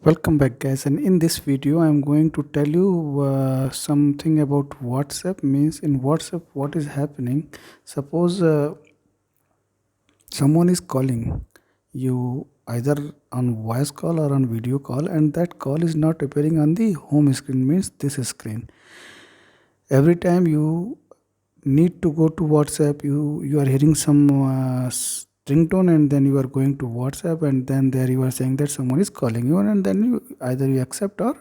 Welcome back, guys, and in this video I'm going to tell you something about WhatsApp. Means in WhatsApp what is happening. Suppose someone is calling you either on voice call or on video call, and that call is not appearing on the home screen, means this screen. Every time you need to go to WhatsApp, you are hearing some ringtone, and then you are going to WhatsApp, and then there you are saying that someone is calling you, and then you accept or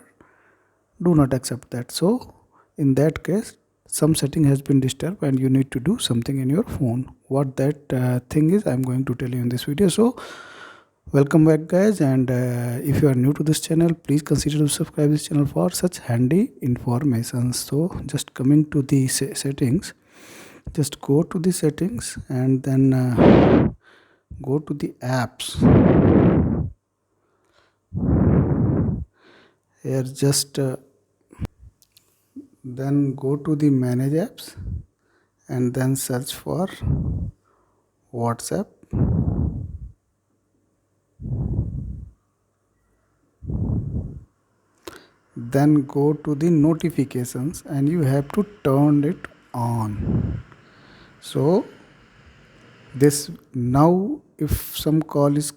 do not accept that. So in that case, some setting has been disturbed and you need to do something in your phone. What that thing is, I'm going to tell you in this video. So welcome back, guys, and if you are new to this channel, please consider to subscribe this channel for such handy information. So just coming to the settings, just go to the settings and then go to the apps. Here just then go to the manage apps and then search for WhatsApp. Then go to the notifications and you have to turn it on. So this now, if some call is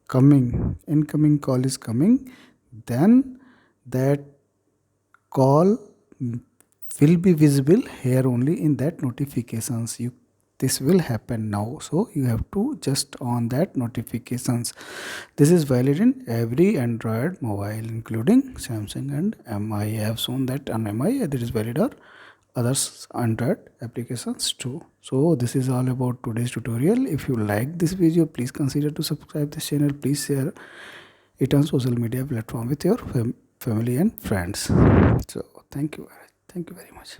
coming, incoming call is coming, then that call will be visible here only in that notifications. This will happen now, so you have to just on that notifications. This is valid in every Android mobile including Samsung and MI. I have shown that on MI that is valid or others Android applications too. So this is all about today's tutorial. If you like this video, please consider to subscribe this channel. Please share it on social media platform with your family and friends. So thank you very much.